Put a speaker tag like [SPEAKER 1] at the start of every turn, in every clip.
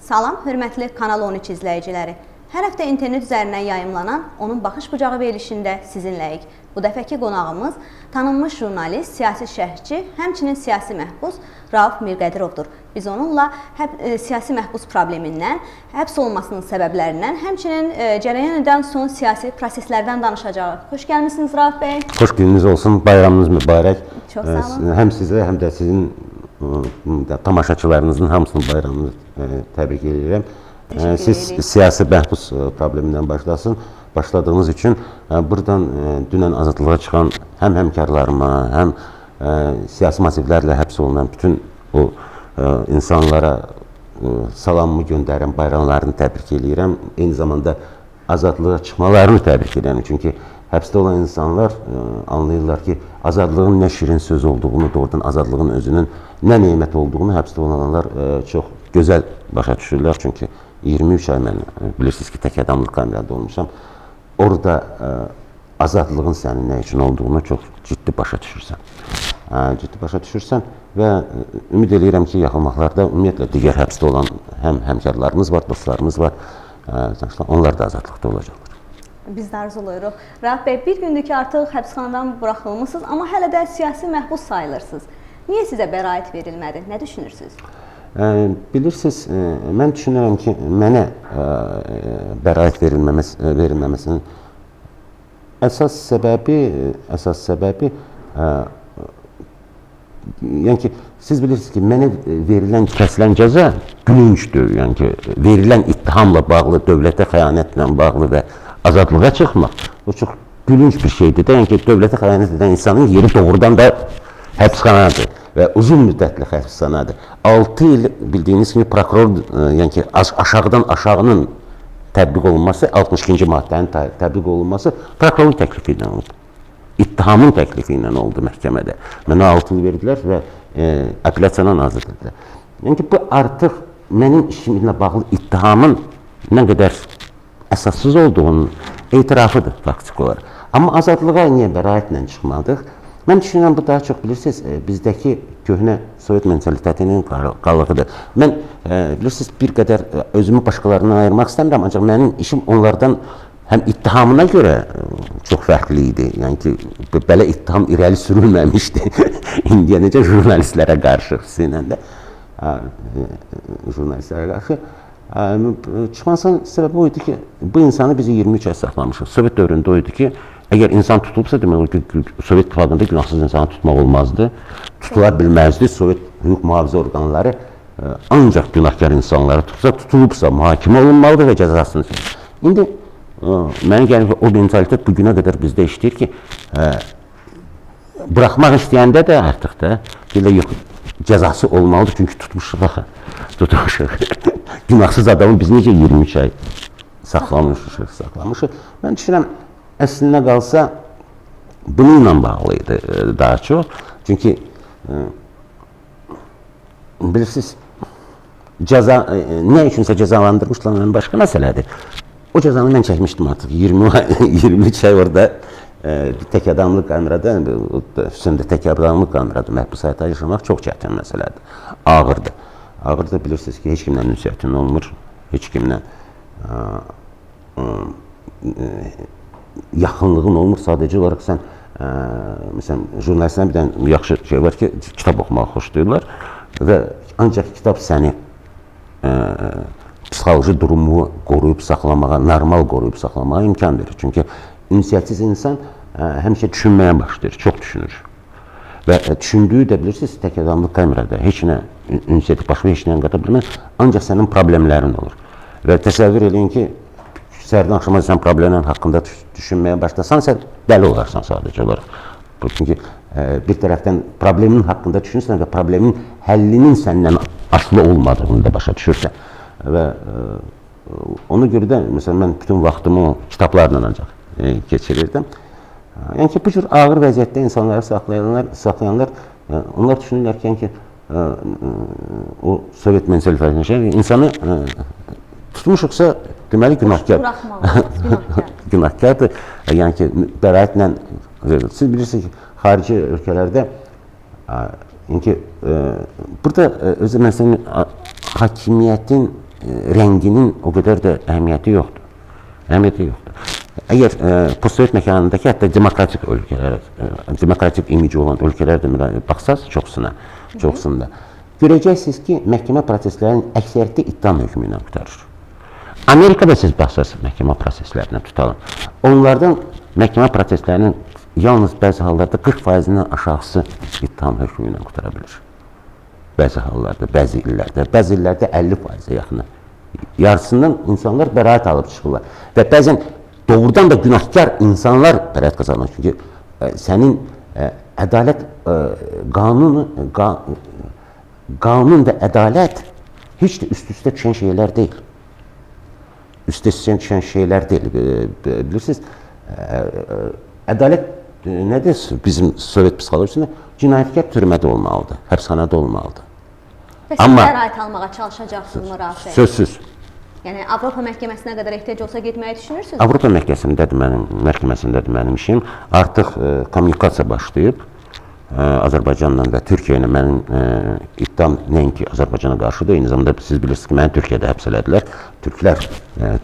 [SPEAKER 1] Salam, hörmətli Kanal 13 izləyiciləri. Hər həftə internet üzərindən yayımlanan onun baxış bucağı verilişində sizinləyik. Bu dəfəki qonağımız tanınmış jurnalist, siyasi şərhçi, həmçinin siyasi məhbus Rauf Mirqədirovdur. Biz onunla siyasi məhbus problemindən, həbs olunmasının səbəblərindən, həmçinin cərəyan edən son siyasi proseslərdən danışacağıq. Xoş gəlmisiniz Rauf bəy.
[SPEAKER 2] Xoş gününüz olsun, bayramınız mübarək.
[SPEAKER 1] Çox sağ olun.
[SPEAKER 2] Həm sizə, həm də sizin tamaşaçılarınızın hamısının bayramını təbrik edirəm. Siz siyasi məhbus problemindən başladığınız üçün buradan dünən azadlığa çıxan həm həmkarlarıma, həm siyasi masivlərlə həbs olunan bütün o insanlara salamımı göndərirəm, bayramlarını təbrik edirəm. Eyni zamanda azadlığa çıxmalarını təbrik edirəm. Çünki həbsdə olan insanlar anlayırlar ki, azadlığın nə şirin söz olduğunu, doğrudan azadlığın özünün nə neymət olduğunu həbsdə olanlar çox gözəl başa düşürlər. Çünki 23 ay mən bilirsiniz ki, tək adamlıq kamerada olmuşam. Orada azadlığın sənin nə üçün olduğunu çox ciddi başa düşürsən. Ciddi başa düşürsən və ümid edirəm ki, yaxın vaxtlarda ümumiyyətlə digər həbsdə olan həm həmkarlarımız var, dostlarımız var. Onlar da azadlıqda olacaqlar.
[SPEAKER 1] Biz də arzulayırıq. Rauf bəy, bir gündür ki, artıq həbsxanadan buraxılmışsınız, amma hələ də siyasi məhbus sayılırsınız. Niyə sizə bəraət verilmədi? Nə düşünürsünüz?
[SPEAKER 2] Bilirsiniz, mən düşünürəm ki, mənə bəraət verilməməsinin əsas səbəbi yəni ki, siz bilirsiniz ki, mənə verilən, kəsilən cəza gülüncdür. Yəni ki, verilən ittihamla bağlı, dövlətə xəyanətlə bağlı və azadlığa çıxmaq, o çox gülünc bir şeydir də. Yəni ki, dövlətə xəyanət edən insanın yeri doğrudan da həbsxanadır və uzun müddətli həbsxanadır. 6 il bildiyiniz kimi prokuror, yəni ki, aşağıdan aşağının tətbiq olunması, 62-ci maddənin tətbiq olunması prokurorun təklifi ilə oldu. İttihamın təklifi ilə oldu məhkəmədə. Mənə 6 il verdilər və apellyasiyadan azad edilər. Yəni ki, bu artıq mənim işimlə bağlı ittihamın nə qədər əsassız olduğunun etirafıdır faktiki olaraq. Amma azadlığa niyə bəraətlə çıxmadıq? Mən düşünürəm, bu daha çox bilirsiniz, bizdəki köhnə Sovet mentalitetinin qalıqıdır. Mən bilirsiniz, bir qədər özümü başqalarından ayırmaq istəmirəm, ancaq mənim işim onlardan həm ittihamına görə çox fərqli idi. Yəni ki, belə ittiham irəli sürülməmişdi. İndiyə necə jurnalistlərə qarşı, xüsusilə də jurnalistlərə qarşı. Çıxmasının səbəbi o idi ki, bu insanı bizi 23 ay saxlamışıq. Sovet dövründə o idi ki, əgər insan tutulubsa, demək ki, Sovet İttifaqında günahsız insanı tutmaq olmazdı. Tutula bilməzdi. Sovet hüquq mühafizə orqanları ancaq günahkar insanları tutulubsa, mühakimə olunmalıdır və cəzasını verir. İndi mənə gəlir ki, o mentalitet bugünə qədər bizdə işləyir ki, buraxmaq istəyəndə də artıq da yox, cəzası olmalıdır, çünki tutmuşuq. Günahsız adamı biz necə 23 ay saxlamışıq. Mən düşünürəm, əslində qalsa bununla bağlı idi daha çox. Çünki bilirsiniz, nə üçünsə cəzalandırmışlar, başqa məsələdir. O cəzanı mən çəkmişdim artıq. 23 ay orada tək adamlıq kamerada, xüsusən tək adamlıq kamerada məhbus həyata yaşamaq çox çətin məsələdir. Ağırdır. Ağırdır, bilirsiniz ki, heç kimlə ünsiyyətin olmur, heç kimlə yaxınlığın olmur. Sadəcə olaraq sən, məsələn, jurnalistlərin bir dənə yaxşı şey var ki, kitab oxumağı xoşlayırlar və ancaq kitab səni psixoloji durumu qoruyub saxlamağa, normal qoruyub saxlamağa imkan verir. Çünki ünsiyyətsiz insan həmişə düşünməyə başlayır, çox düşünür. Və düşündüyü də bilirsiniz, tək adamlıq kamerada heç nə ünsiyyəti başqa heç nəyə qata bilməz, ancaq sənin problemlərin olur. Və təsəvvür edin ki, səhərdən axşama sən problemlərin haqqında düşünməyə başlasan, sən dəli olarsan sadəcə olaraq. Çünki bir tərəfdən problemin haqqında düşünürsən və problemin həllinin səndən asılı olmadığını da başa düşürsən. Və ona görə də, məsələn, mən bütün vaxtımı kitablarla ancaq keçirirdim. Yəni ki, bu cür ağır vəziyyətdə insanları saxlayanlar, onlar düşünürlər ki, o Sovet mentalitetindən insanı tutmuşuqsa, deməli günahkardır. Yəni ki, bəraətlə, siz bilirsiniz ki, xarici ölkələrdə, yəni ki, burada özü məsələn, hakimiyyətin rənginin o qədər də əhəmiyyəti yoxdur. Əhəmiyyəti yoxdur. Əgər postsovet məkanındakı hətta demokratik ölkələrə, demokratik imici olan ölkələrdə baxsaz çoxsunda, görəcəksiniz ki, məhkəmə proseslərinin əksəriyyəti ittiham hökmü ilə qurtarır. Amerikada siz baxsaz məhkəmə proseslərinə tutalım. Onlardan məhkəmə proseslərinin yalnız bəzi hallarda 40%-dən aşağısı ittiham hökmü ilə qurtara bilir. Bəzi hallarda, bəzi illərdə 50%-ə yaxını. Yarısından insanlar bəraət alıb çıxırlar. Və bəzən doğrudan da günahkar insanlar bəraət qazanır. Çünki sənin ədalət, qanun və ədalət heç də üst-üstə düşən şeylər deyil. Üst-üstə düşən şeylər deyil. Bilirsiniz, ədalət nədir? Bizim Sovet psixolojisində cinayətkar türmədə olmalıdır, həbsxanada olmalıdır.
[SPEAKER 1] Və siz bəraət almağa çalışacaqsınız mı Rauf bəy?
[SPEAKER 2] Sözsüz.
[SPEAKER 1] Yəni Avropa məhkəməsinə qədər ehtiyac olsa getməyi düşünürsünüz?
[SPEAKER 2] Avropa məhkəməsindədir mənim işim. Artıq kommunikasiya başlayıb. Azərbaycanla və Türkiyə ilə mənim iddiam nəinki Azərbaycana qarşıdır. Eyni zamanda siz bilirsiniz ki, məni Türkiyədə həbs elədilər. Türklər,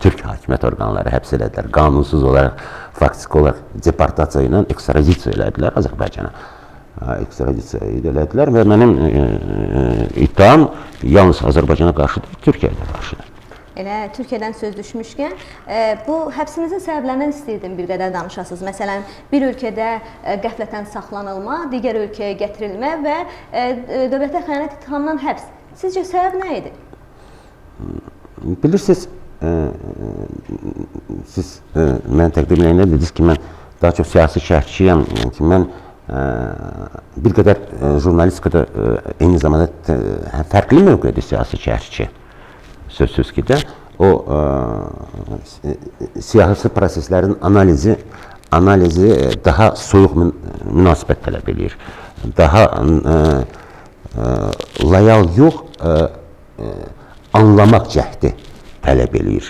[SPEAKER 2] Türk hakimiyyət orqanları həbs elədilər. Qanunsuz olaraq, faktiki olaraq deportasiya ilə ekstradisiya elədilər Azərbaycana. Ekstradisiya elədilər və mənim iddiam yalnız Azərbaycana qarşıdır, Türkiyəyə qarşıdır.
[SPEAKER 1] Elə Türkiyədən söz düşmüşkən, bu həbsinizin səbəblərindən istəyirdim bir qədər danışasınız. Məsələn, bir ölkədə qəflətən saxlanılma, digər ölkəyə gətirilmə və dövlətə xəyanət ittihamından həbs. Sizcə səbəb nə idi?
[SPEAKER 2] Bilirsiniz, siz mən təqdim edəndə dediniz ki, mən daha çox siyasi şərhçiyəm. Yəni ki, mən bir qədər jurnalistikada eyni zamanda fərqli mövqedir siyasi şərhçi. Sözsüz ki də, o siyasi proseslərin analizi daha soyuq münasibət tələb edir. Daha layal yox, anlamaq cəhdi tələb edir.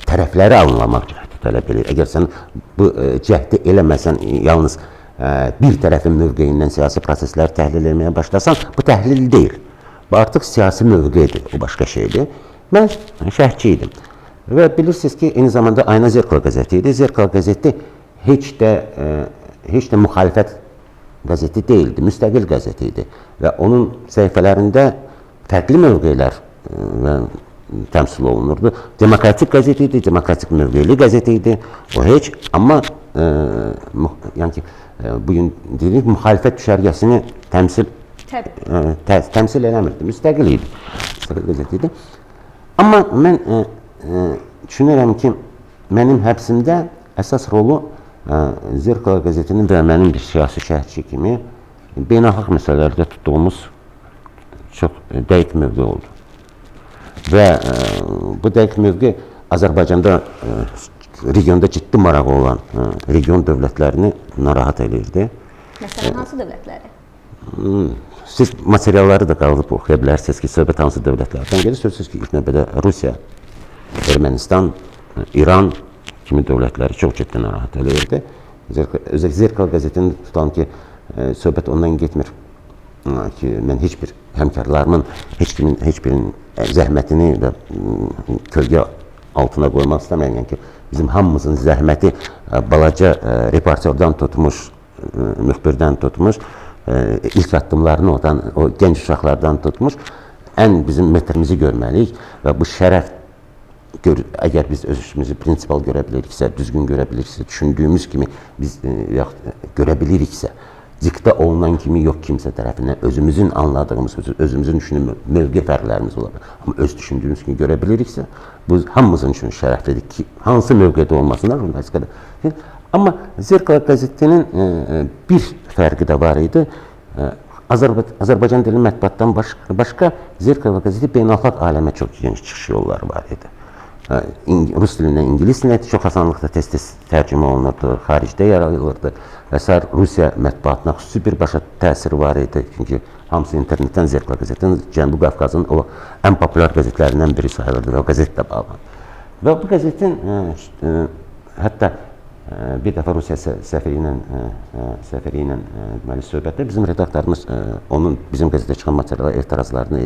[SPEAKER 2] Tərəfləri anlamaq cəhdi tələb edir. Əgər sən bu cəhdi eləməsən, yalnız bir tərəfin mövqeyindən siyasi prosesləri təhlil etməyə başlasan, bu təhlil deyil. Bu artıq siyasi mövqedir, o başqa şeydir. Mən şərhçi idim. Və bilirsiniz ki, eyni zamanda Ayna Zerkalo qəzeti idi. Zerkalo qəzeti heç də müxalifət qəzeti deyildi, müstəqil qəzeti idi. Və onun səhifələrində fərqli mövqelər təmsil olunurdu. Demokratik qəzeti idi, demokratik mövqeli qəzeti idi. O heç, amma yəni ki, bugün dedik, müxalifət düşərgəsini təmsil eləmirdi, müstəqil idi. Müstəqil qəzeti idi. Amma mən düşünürəm ki, mənim həbsimdə əsas rolu Zerkalo qəzetinin və mənim bir siyasi şərhçi kimi beynəlxalq məsələlərdə tutduğumuz çox dəqiq mövqe oldu. Və bu dəqiq mövqe Azərbaycanda, regionda ciddi marağı olan region dövlətlərini narahat edirdi.
[SPEAKER 1] Məsələn, hansı dövlətləri?
[SPEAKER 2] Siz materialları da qalıb oxuya bilərsiniz ki, söhbət hansı dövlətlərdən gedir. Sözsüz ki, ilk növbədə Rusiya, Ermənistan, İran kimi dövlətləri çox ciddi narahat edirdi. Zerkalo qəzetini tutan ki, söhbət ondan getmir ki, mən heç bir həmkarlarımın, heç birinin zəhmətini və kölgə altına qoymaq istəməyəm. Yəni ki, bizim hamımızın zəhməti balaca reportyordan tutmuş, müxbirdən tutmuş, ilk addımlarını o gənc uşaqlardan tutmuş, ən bizim metrimizi görməliyik və bu şərəf, əgər biz özümüzü prinsipal görə biliriksə, düzgün görə biliriksə, düşündüyümüz kimi biz görə biliriksə, diktə olunan kimi yox kimsə tərəfindən özümüzün anladığımız, özümüzün düşündüyümüz mövqe fərqlərimiz ola bilər. Amma öz düşündüyümüz kimi görə biliriksə, bu hamımızın üçün şərəflidir ki, hansı mövqedə olmasınlar, jurnalistikada. Amma Zerkalo qəzetinin bir fərqi də var idi. Azərbaycan dili mətbuatdan başqa Zerkalo qəzeti beynəlxalq aləmə çox geniş çıxış yolları var idi. Rus dilindən ingilis dilinə çox asanlıqla tez-tez tərcümə olunurdu, xaricdə yer alırdı. Və sair Rusiya mətbuatına xüsusi bir başa təsiri var idi. Çünki hamısı internetdən Zerkalo qəzetinin Cənubi Qafqazın o ən populyar qəzetlərindən biri sayılırdı və o qəzet də bağlandı. Və bu qəzetin hətta bir dəfə Rusiya səfiri ilə deməli söhbətdə bizim redaktorumuz onun bizim qəzetə çıxan materiallara etirazlarını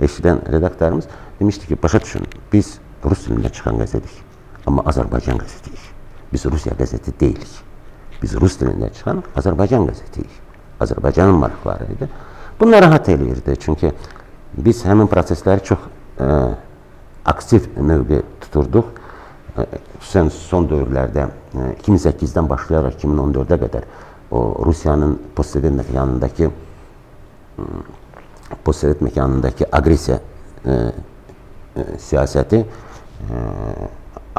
[SPEAKER 2] eşidən redaktorumuz demişdi ki, başa düşün, biz rus dilində çıxan qəzetik, amma Azərbaycan qəzetiyik. Biz Rusiya qəzeti deyilik. Biz rus dilində çıxan Azərbaycan qəzetiyik. Azərbaycanın maraqları idi. Bu narahat eləyirdi, çünki biz həmin prosesləri çox aktiv mövqe tuturduq. Xüsusən son dövrlərdə 2008-dən başlayaraq 2014-ə qədər o Rusiyanın postsovet məkanındakı agresiya siyasəti,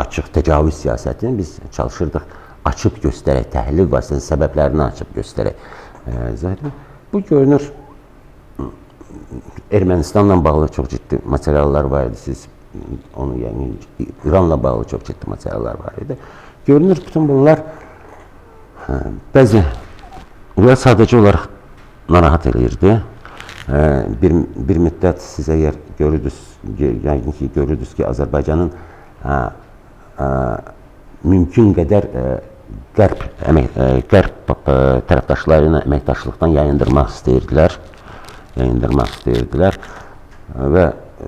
[SPEAKER 2] açıq təcavüz siyasətini biz çalışırdıq açıb göstərək, təhlil vasitəsilə səbəblərini açıb göstərək. Bu görünür, Ermənistanla bağlı çox ciddi materiallar var idi, siz onu, yəni İranla bağlı çox ciddi materiallar var idi. Görünür, bütün bunlar bunlar sadəcə olaraq narahat eləyirdi. Bir müddət siz əgər görürdünüz ki, Azərbaycanın mümkün qədər qərb tərəfdaşları ilə əməkdaşlıqdan yayındırmaq istəyirdilər və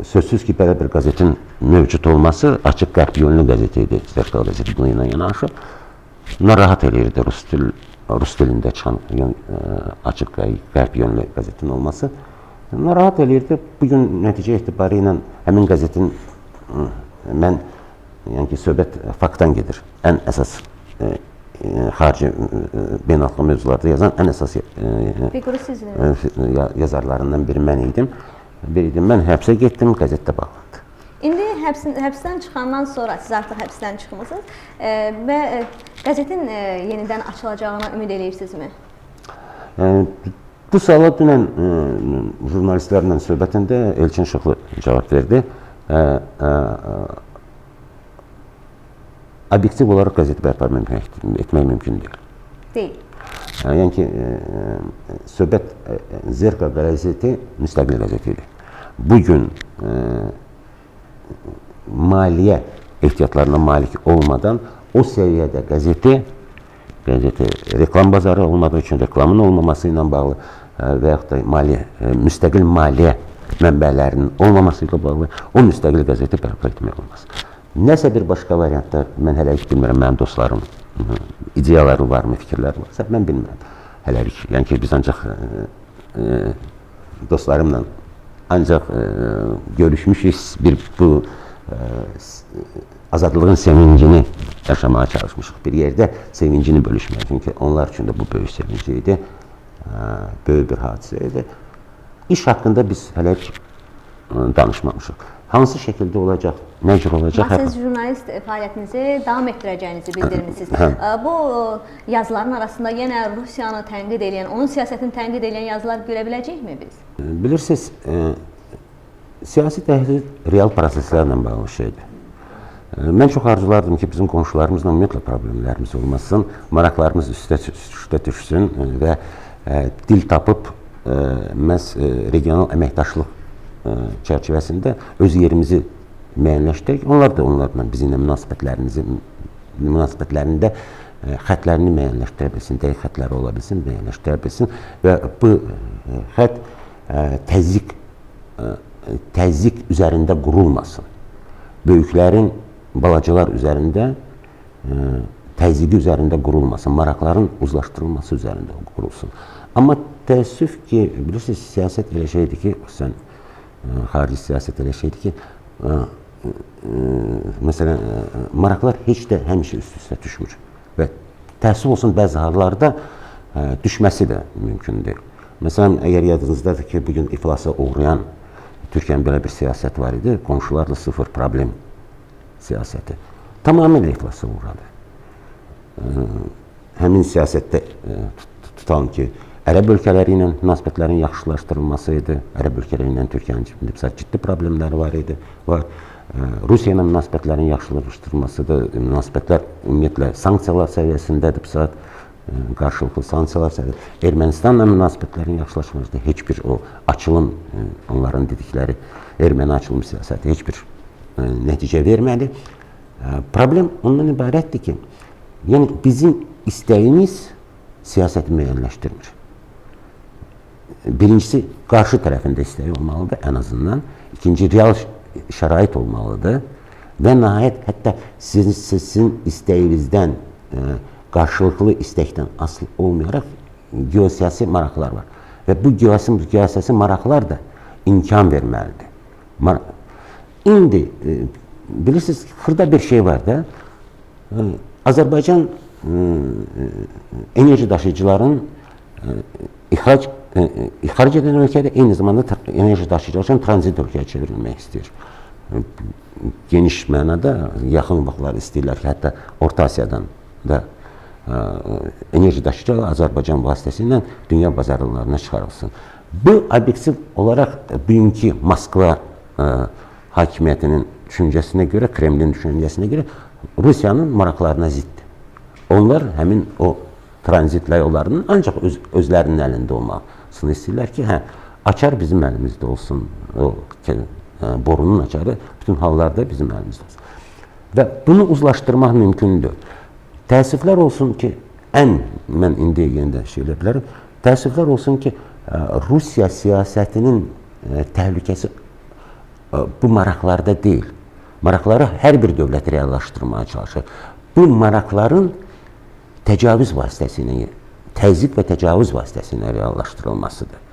[SPEAKER 2] sözsüz ki, belə bir qəzetin mövcud olması açıq qərb yönlü qəzet idi. Zərqal qəzeti bununla yanaşı narahat eləyirdi rus dilində çıxan açıq qərb yönlü qəzetin olması. Narahat eləyirdi. Bugün nəticə etibarı ilə həmin qəzetin yəni ki, söhbət faktdan gedir. Ən əsas xarici beynəlxalq mövzularda yazan ən əsas yazarlarından biri mən idim. Mən həbsə getdim, qəzetdə bağlandı.
[SPEAKER 1] İndi həbsdən çıxandan sonra, siz artıq həbsdən çıxmısınız və qəzetin yenidən açılacağına ümid edirsinizmi?
[SPEAKER 2] Bu suala dünən jurnalistlərlə söhbətində Elçin Şıxlı cavab verdi. Obyektiv olaraq qəzeti bərpa etmək mümkün deyil.
[SPEAKER 1] Deyil.
[SPEAKER 2] Yəni ki, söhbət Zərqal qəzeti müstəqil qəzet idi. Bugün maliyyə ehtiyatlarına malik olmadan o səviyyədə qəzeti reklam bazarı olmadığı üçün reklamın olmaması ilə bağlı və yaxud da müstəqil maliyyə mənbələrinin olmaması ilə bağlı o müstəqil qəzeti bərpa etmək olmaz. Nəsə bir başqa variantda mən hələ heç bilmirəm, mənim dostlarım ideyaları varmı, fikirləri varsa, mən bilmirəm hələlik. Yəni ki, biz ancaq dostlarımla ancaq görüşmüşük, bu azadlığın sevincini yaşamaya çalışmışıq. Bir yerdə sevincini bölüşmək, çünki onlar üçün də bu böyük sevinci idi, böyük bir hadisə idi. İş haqqında biz hələ danışmamışıq. Hansı şəkildə olacaq, nə cür olacaq?
[SPEAKER 1] Siz jurnalist fəaliyyətinizi davam etdirəcəyinizi bildirmişsiniz. Bu yazıların arasında yenə Rusiyanı tənqid edən, onun siyasətini tənqid edən yazılar görə biləcəyikmi biz?
[SPEAKER 2] Bilirsiniz, siyasi təhlil real proseslərlə bağlı şeydir. Mən çox arzulardım ki, bizim qonşularımızla ümumiyyətlə problemlərimiz olmasın, maraqlarımız üstə düşsün və dil tapıb məhz regional əməkdaşlıq çərçivəsində öz yerimizi müəyyənləşdirək. Onlar da onlarla bizimlə münasibətlərində xətlərini müəyyənləşdirə bilsin, dəqiq xətləri ola bilsin, müəyyənləşdirə bilsin və bu xət təzyiq üzərində qurulmasın. Böyüklərin balacalar üzərində təzyiqi üzərində qurulmasın, maraqların uzlaşdırılması üzərində qurulsun. Amma təəssüf ki, bilirsiniz, siyasət elə şeydir ki, xüsusən xarici siyasət elə şeydir ki, məsələn, maraqlar heç də həmişə üst-üstə düşmür və təəssüf olsun, bəzi hallarda düşməsi də mümkün deyil. Məsələn, əgər yadınızdadır ki, bugün iflasa uğrayan Türkiyənin belə bir siyasət var idi, qonşularla sıfır problem siyasəti. Tamamilə iflasa uğradı. Həmin siyasətdə tutan ki, Ərəb ölkələri ilə münasibətlərin yaxşılaşdırılması idi. Ərəb ölkələri ilə Türkiyənin ciddi problemləri var idi. Rusiya ilə münasibətlərin yaxşılaşdırılmasıdır. Münasibətlər ümumiyyətlə sanksiyalar səviyyəsindədir. Qarşılıqlı sanksiyalar səviyyəsində. Ermənistanla münasibətlərin yaxşılaşmasıdır. Heç bir o açılım, onların dedikləri erməni açılım siyasəti heç bir nəticə vermədi. Problem ondan ibarətdir ki, Yəni bizim istəyimiz siyasəti müəyyənləşdirmir. Birincisi, qarşı tərəfində istəyi olmalıdır ən azından. İkinci, real şərait olmalıdır. Və nəhayət, hətta sizin istəyinizdən, qarşılıqlı istəkdən asılı olmayaraq geosiyasi maraqlar var. Və bu geosiyasi maraqlar da imkan verməlidir. İndi, bilirsiniz, xırda bir şey var da, Azərbaycan enerji daşıyıcıların ixrac edən ölkədə eyni zamanda enerji daşıyıcılar üçün tranzit ölkəyə çevrilmək istəyir. Geniş mənada yaxın vaxtlar istəyirlər ki, hətta Orta Asiyadan da enerji daşıyıcılar Azərbaycan vasitəsilə dünya bazarlarına çıxarılsın. Bu, obyektiv olaraq bugünkü Moskva hakimiyyətinin düşüncəsinə görə, Kremlin düşüncəsinə görə Rusiyanın maraqlarına ziddir. Onlar həmin o tranzit yollarının ancaq özlərinin əlində olmasını istəyirlər ki, açar bizim əlimizdə olsun, o borunun açarı bütün hallarda bizim əlimizdə olsun. Və bunu uzlaşdırmaq mümkündür. Təəssüflər olsun ki, mən indi yenə də söylə bilərəm, təəssüflər olsun ki, Rusiya siyasətinin təhlükəsi bu maraqlarda deyil. Maraqları hər bir dövlət reallaşdırmaya çalışır. Bu maraqların təcavüz vasitəsilə, təzyiq və təcavüz vasitəsilə reallaşdırılmasıdır.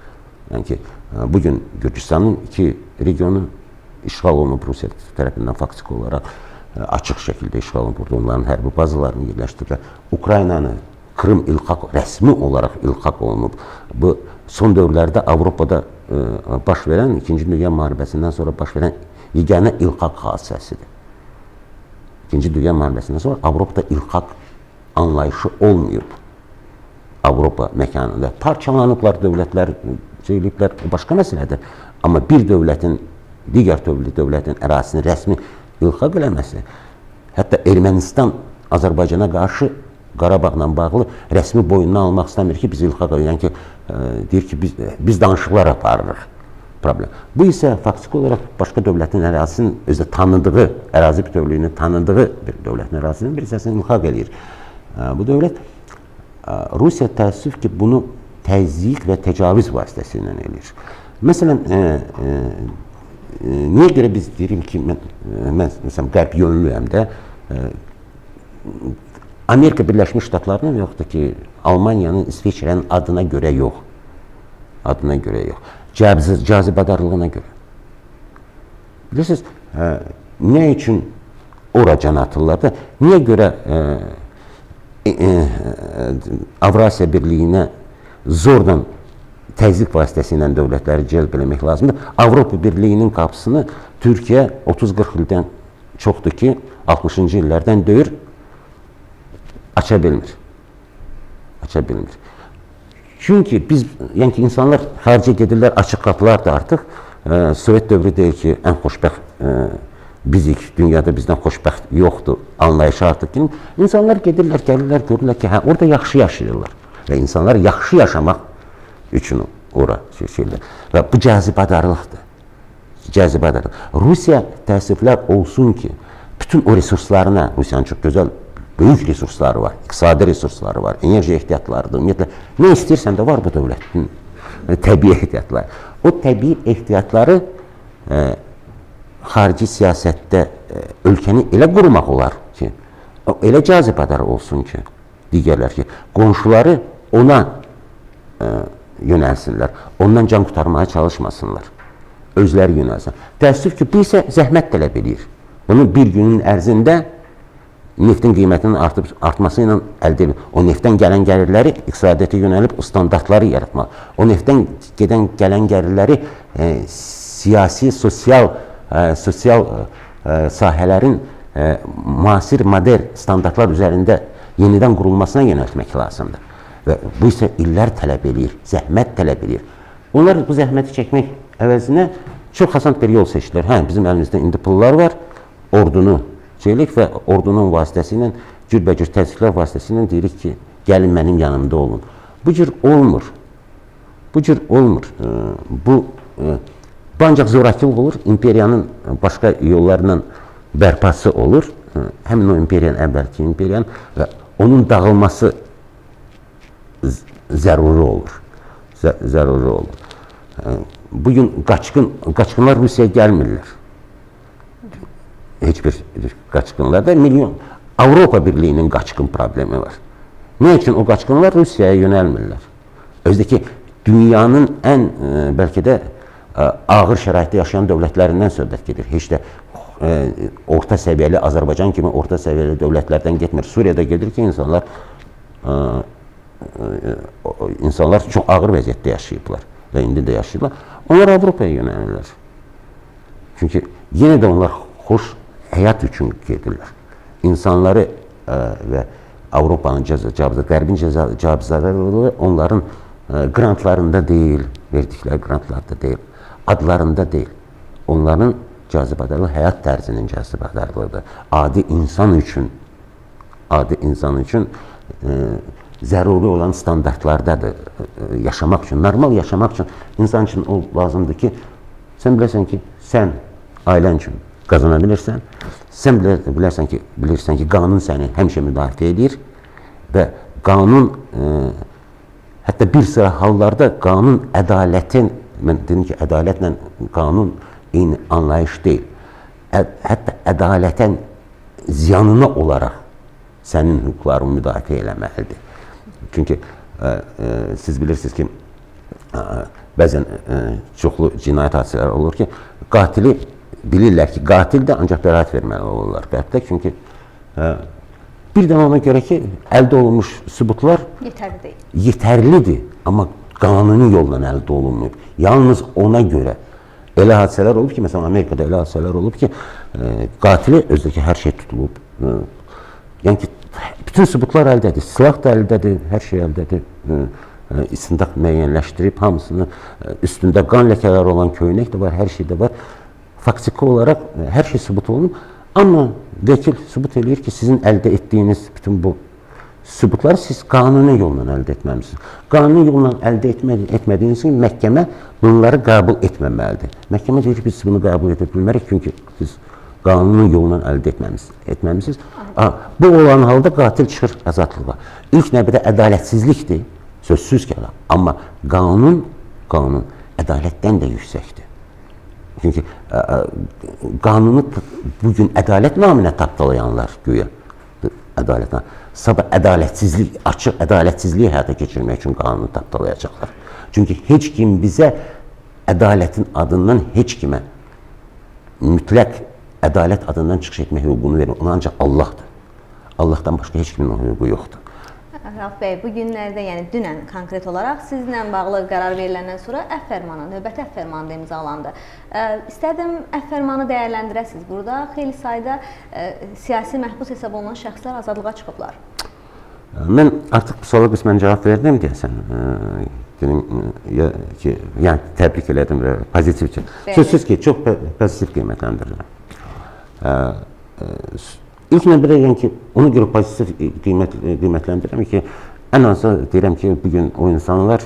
[SPEAKER 2] Yəni ki, bugün Gürcüstanın 2 regionu işğal olunub Rusiya tərəfindən faktiki olaraq açıq şəkildə işğal olunub, onların hərbi bazalarını yerləşdirilər. Ukraynanı Krım ilxaq, rəsmi olaraq ilxaq olunub. Bu, son dövrlərdə Avropada baş verən, 2-ci Dünya müharibəsindən sonra baş verən yeganə ilxaq hadisəsidir. 2-ci Dünya müharibəsindən sonra Avropada ilxaq anlayışı olmayıb. Avropa məkanında parçalanıblar dövlətlər, söyləyiblər, başqa məsələdir. Amma bir dövlətin, digər dövlətin ərazisini rəsmi ilxaq eləməsi, hətta Ermənistan Azərbaycana qarşı Qarabağla bağlı rəsmi boyundan almaq istəmir ki, biz ilxaq eləyən ki, deyir ki, biz danışıqlar aparırıq. Problem. Bu isə faktiki olaraq başqa dövlətin ərazisinin özü tanıdığı, ərazi bütövlüyünü tanıdığı bir dövlətin ərazisinin bir hissəsini ilxaq eləyir. Bu dövlət, Rusiya təəssüf ki, bunu təzyiq və təcavüz vasitəsilə eləyir. Məsələn, niyə görə biz deyirim ki, mən qərb yönlüyəm də, Amerika Birləşmiş Ştatlarının yoxdur ki, Almaniyanın, İsveçrənin adına görə yox. Adına görə yox. Cazibədarlığına görə. Bilirsiniz, nə üçün ora can atırlar da, niyə görə Avrasiya Birliyinə zordan təzyiq vasitəsilə dövlətləri cəlb eləmək lazımdır. Avropa Birliyinin qapısını Türkiyə 30-40 ildən çoxdur ki, 60-cı illərdən döyür, aça bilmir. Aça bilmir. Çünki biz, yəni ki, insanlar xaricə gedirlər, açıq qapılar da artıq Sovet dövrü deyir ki, ən xoşbəxt bizik, dünyada bizdən xoşbəxt yoxdur, anlayışı artıq ki, insanlar gedirlər, gəlirlər, görürlər ki, orada yaxşı yaşayırlar. Və insanlar yaxşı yaşamaq üçün ora şeylər. Və bu cazibədarlıqdır. Cazibədarlıq. Rusiya təəssüflər olsun ki, bütün o resurslarına, Rusiyanın çox gözəl, böyük resursları var, iqtisadi resursları var, enerji ehtiyatlarıdır, ümumiyyətlə, nə istəyirsən də var bu dövlətin təbii ehtiyatları. O təbii ehtiyatları xarici siyasətdə ölkəni elə qurmaq olar ki, elə cazibədar olsun ki, digərlər ki, qonşuları ona yönəlsinlər, ondan can qutarmaya çalışmasınlar, özləri yönəlsin. Təəssüf ki, bu isə zəhmət tələb edir. Bunun bir günün ərzində neftin qiymətinin artması ilə əldə edilir. O neftdən gələn gəlirləri iqtisadiyyata yönəlib o standartları yaratmaq. O neftdən gələn gəlirləri siyasi, sosial sahələrin müasir model standartlar üzərində yenidən qurulmasına yönəltmək lazımdır. Və bu isə illər tələb edir, zəhmət tələb edir. Onlar bu zəhməti çəkmək əvəzinə çox asan bir yol seçdilər. Bizim əlimizdə indi pullar var, ordunu şeylik və ordunun vasitəsilə, cürbəcür təzyiqlər vasitəsilə deyirik ki, gəlin mənim yanımda olun. Bu cür olmur. Bu cür olmur. Bu ancaq zorakılıq olur, imperiyanın başqa yollarla bərpası olur. Həmin o imperiyanın, əvvəlki imperiyanın və onun dağılması zəruri olur. Zəruri olur. Bugün qaçqınlar Rusiyaya gəlmirlər. Heç bir qaçqınlarda milyon. Avropa Birliyinin qaçqın problemi var. Ne için o qaçqınlar Rusiyaya yönəlmirlər? Özdəki dünyanın ən bəlkə də ağır şəraitdə yaşayan dövlətlərindən söhbət gedir. Heç də orta səviyyəli Azərbaycan kimi orta səviyyəli dövlətlərdən getmir. Suriyada gedir ki, insanlar çox ağır vəziyyətdə yaşayıblar və indi də yaşayırlar. Onlar Avropaya yönəlirlər. Çünki yenə də onlar xoş həyat üçün gedirlər. İnsanları və Avropanın cavabı, Qərbin cavabları onların grantlarında deyil, verdikləri grantlarda deyil, adlarında deyil. Onların cazibədarlığı həyat tərzinin cazibədarlığıdır. Adi insan üçün zəruri olan standartlardadır yaşamaq üçün, normal yaşamaq üçün. İnsan üçün o lazımdır ki, sən bilərsən ki, sən ailən üçün qazana bilirsən, sən bilirsən ki, qanun səni həmişə müdafiə edir və qanun, hətta bir sıra hallarda qanun ədalətin, mən dedim ki, ədalətlə qanun eyni anlayış deyil. Hətta ədalətən ziyanına olaraq sənin hüquqlarını müdafiə eləməlidir. Çünki siz bilirsiniz ki, bəzən çoxlu cinayət hadisələri olur ki, qatili bilirlər ki, qatil də ancaq bəraət verməli olurlar qərbdə. Çünki bir də ona görə ki, əldə olunmuş sübutlar yetərlidir, amma qanuni yolla əldə olunmuyub. Yalnız ona görə elə hadisələr olub ki, məsələn, Amerikada elə hadisələr olub ki, qatili özdəki hər şey tutulub. Yəni ki, bütün sübutlar əldədir, silah da əldədir, hər şey əldədir. İstintaq müəyyənləşdirib, hamısını üstündə qan ləkələri olan köynək də var, hər şey də var. Faktiki olaraq hər şey sübut olunub, amma vəkil sübut edir ki, sizin əldə etdiyiniz bütün bu sübutları siz qanuni yolla əldə etməlisiniz. Qanuni yolla əldə etmədiyiniz kimi məhkəmə bunları qəbul etməməlidir. Məhkəmə deyir ki, biz bunu qəbul edə bilmərik, çünki siz qanuni yolla əldə etməmisiniz. Bu olan halda qatil çıxır azadlığa. İlk növbədə ədalətsizlikdir, sözsüz ki, amma qanun ədalətdən də yüksəkdir. Çünki qanunu bugün ədalət naminə tapdalayanlar güya, sabah ədalətsizlik, açıq ədalətsizliyi həyata keçirmək üçün qanunu tapdalayacaqlar. Çünki heç kim bizə ədalətin adından heç kimə mütləq ədalət adından çıxış etmək hüququnu verir. Ona ancaq Allahdır. Allahdan başqa heç kimin o hüququ yoxdur.
[SPEAKER 1] Rauf bəy, bu günlərdə, yəni dünən konkret olaraq sizlə bağlı qərar veriləndən sonra əfv fərmanı, növbəti əfv fərmanı da imzalandı. İstərdim əfv fərmanı dəyərləndirəsiniz. Burada xeyli sayda siyasi məhbus hesab olunan şəxslər azadlığa çıxıblar.
[SPEAKER 2] Mən artıq bu suala qismən cavab verdim deyəsən. Yəni təbrik elədim və pozitiv ki. Sözsüz ki, çox pozitiv qiymətləndirirəm. İlk növbədə yəni ki, ona görə pozitiv qiymətləndirirəm ki, ən azı deyirəm ki, bugün o insanlar,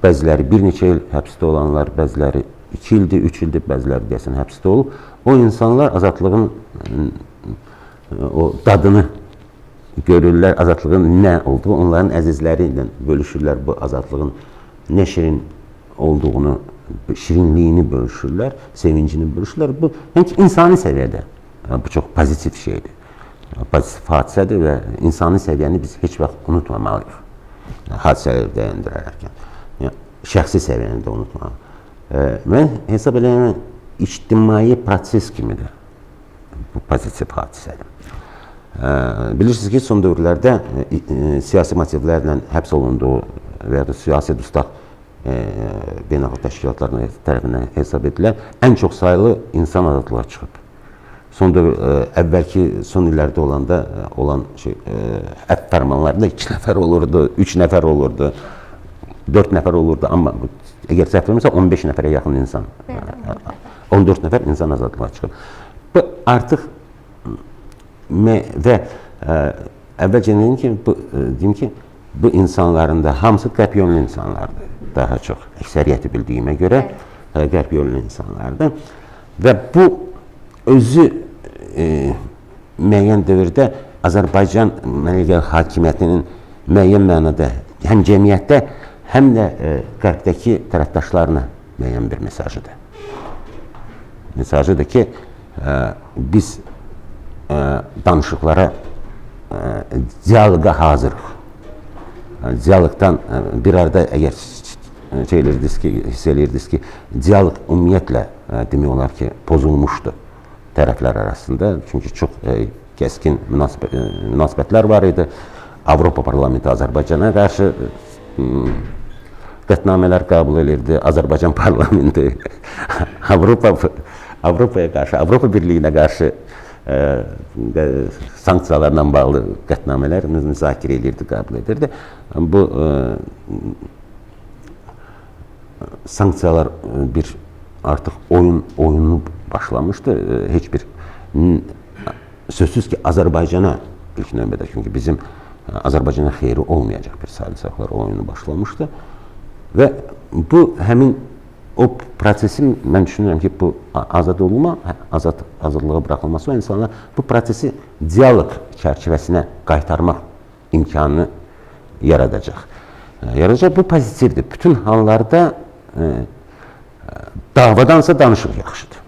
[SPEAKER 2] bəziləri bir neçə il həbsdə olanlar, bəziləri 2 ildir, 3 ildir, bəziləri deyəsən həbsdə olub, o insanlar azadlığın o dadını görürlər, azadlığın nə olduğu, onların əzizləri ilə bölüşürlər, bu azadlığın nə şirin olduğunu, şirinliyini bölüşürlər, sevincini bölüşürlər. Bu, yəni ki, insani səviyyədə bu çox pozitiv şeydir, pozitiv hadisədir və insani səviyyəni biz heç vaxt unutmamalıyıq, hadisələri dəyəndirərəkən, şəxsi səviyyəni də unutmamalıyıq. Mən hesab edirəm, ictimai proses kimidir bu pozitiv hadisədir. Bilirsiniz ki, son dövrlərdə siyasi motivlərlə həbs olunduğu və ya da siyasi dustaq beynəlxalq təşkilatlarına tərəfindən hesab edilən ən çox sayılı insan azadlığa çıxıb. Əvvəlki son illərdə olan əfv fərmanlarında 2 nəfər olurdu, 3 nəfər olurdu, 4 nəfər olurdu, amma əgər səhv etmirəmsə 15 nəfərə yaxın insan, 14 nəfər insan azadlığa çıxıb. Bu artıq və əvvəlcə deyim ki, bu insanların da hamısı qərb yönlü insanlardır, daha çox əksəriyyəti bildiyimə görə qərb yönlü insanlardır və bu özü müəyyən dövrdə Azərbaycan hakimiyyətinin müəyyən mənada həm cəmiyyətdə, həm də qərbdəki tərəfdaşlarına müəyyən bir mesajıdır. Mesajıdır ki, biz danışıqlara, diyaloqa hazırıq. Diyaloqdan bir arada əgər hiss edirdiniz ki, diyaloq ümumiyyətlə demək olar ki, pozulmuşdu tərəflər arasında. Çünki çox kəskin münasibətlər var idi. Avropa Parlamenti Azərbaycana qarşı qətnamələr qəbul edirdi. Azərbaycan Parlamenti Avropaya qarşı, Avropa Birliyinə qarşı sanksiyalarla bağlı qətnamələr müzakirə edirdi, qəbul edirdi. Bu sanksiyalar bir artıq oyunu başlamışdı. Heç bir sözsüz ki, Azərbaycana ilk növbədə, çünki bizim Azərbaycana xeyri olmayacaq bir saysaqlar oyunu başlamışdı. Və bu həmin o prosesi mən düşünürəm ki, bu azad olma, azadlığa buraxılması və insanlar bu prosesi diyaloq çərçivəsinə qaytarmaq imkanını yaradacaq. Bu pozitivdir. Bütün hallarda davadansa danışıq yaxşıdır.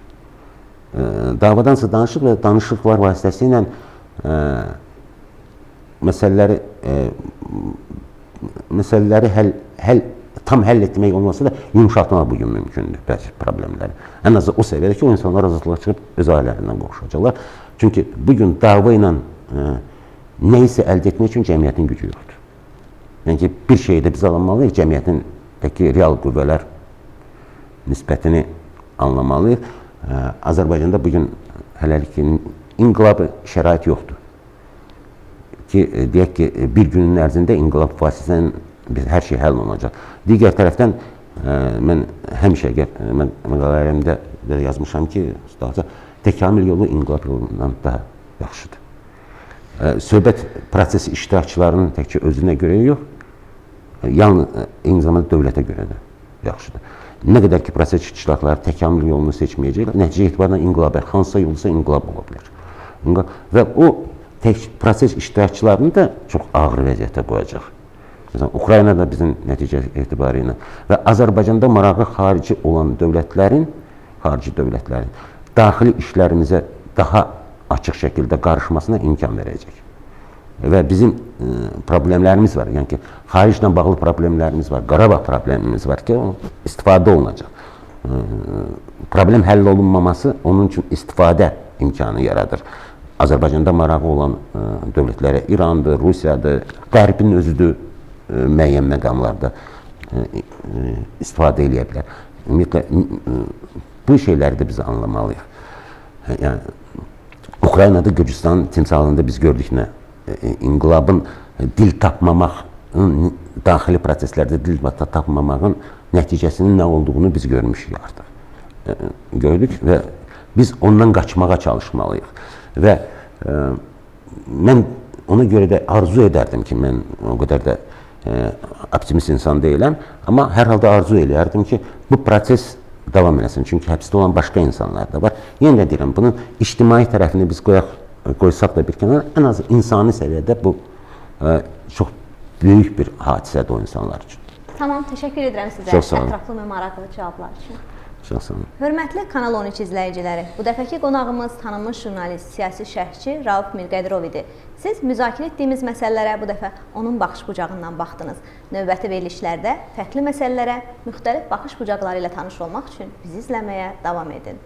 [SPEAKER 2] Davadansa danışıq və danışıqlar vasitəsilə məsələləri tam həll etmək olmasa da yumuşatmaq bugün mümkündür bəzi problemləri. Ən azı o səviyyədə ki, o insanlar azadlığa çıxıb öz ailələrindən qovuşacaqlar. Çünki bugün dava ilə nə isə əldə etmək üçün cəmiyyətin gücü yoxdur. Yəni ki, bir şeyi də biz anlamalıyıq, cəmiyyətindəki real qüvvələr nisbətini anlamalıyıq. Azərbaycanda bugün hələlik inqilab şərait yoxdur. Deyək ki, bir günün ərzində inqilab vasitəsilə hər şey həll olunacaq. Digər tərəfdən, mən həmişə məqalələrimdə yazmışam ki, təkamül yolu inqilab yolundan daha yaxşıdır. Söhbət proses iştirakçılarının təkcə özünə görə yox, eyni zamanda dövlətə görə də yaxşıdır. Nə qədər ki, proses iştirakçıları təkamül yolunu seçməyəcəklər, nəticə etibarında inqilab, hansısa yolsa inqilab ola bilər. Və o proses iştirakçılarını da çox ağır vəziyyətə qoyacaq. Ukrayna da bizim nəticə etibarı ilə və Azərbaycanda marağı xarici olan dövlətlərin daxili işlərimizə daha açıq şəkildə qarışmasına imkan verəcək. Və bizim problemlərimiz var, yəni ki, xaricdən bağlı problemlərimiz var, Qarabağ problemimiz var ki, istifadə olunacaq. Problem həll olunmaması onun üçün istifadə imkanı yaradır. Azərbaycanda marağı olan dövlətlərə İrandır, Rusiyadır, Qərbin özüdür, müəyyən məqamlarda istifadə edə bilər. Ümumiyyətlə, bu şeyləri də biz anlamalıyıq. Ukraynada, Gürcüstanın timsalında biz gördük nə? İnqilabın dil tapmamağın, daxili proseslərdə dil tapmamağın nəticəsinin nə olduğunu biz görmüşük artıq. Gördük və biz ondan qaçmağa çalışmalıyıq. Və mən ona görə də arzu edərdim ki, mən o qədər də optimist insan deyiləm, amma hər halda arzu edərdim ki, bu proses davam eləsin. Çünki həbsdə olan başqa insanlar da var. Yenə də deyirəm, bunun ictimai tərəfini biz qoysaq da bir kənara, ən az insani səviyyədə bu çox böyük bir hadisədir o insanlar üçün.
[SPEAKER 1] Tamam, təşəkkür edirəm sizə ətraflı və maraqlı cavablar üçün. Hörmətli Kanal 13 izləyiciləri, bu dəfəki qonağımız tanınmış jurnalist, siyasi şərhçi Rauf Mirqədirov idi. Siz müzakirə etdiyimiz məsələlərə bu dəfə onun baxış bucağından baxdınız. Növbəti verilişlərdə fərqli məsələlərə müxtəlif baxış bucaqları ilə tanış olmaq üçün bizi izləməyə davam edin.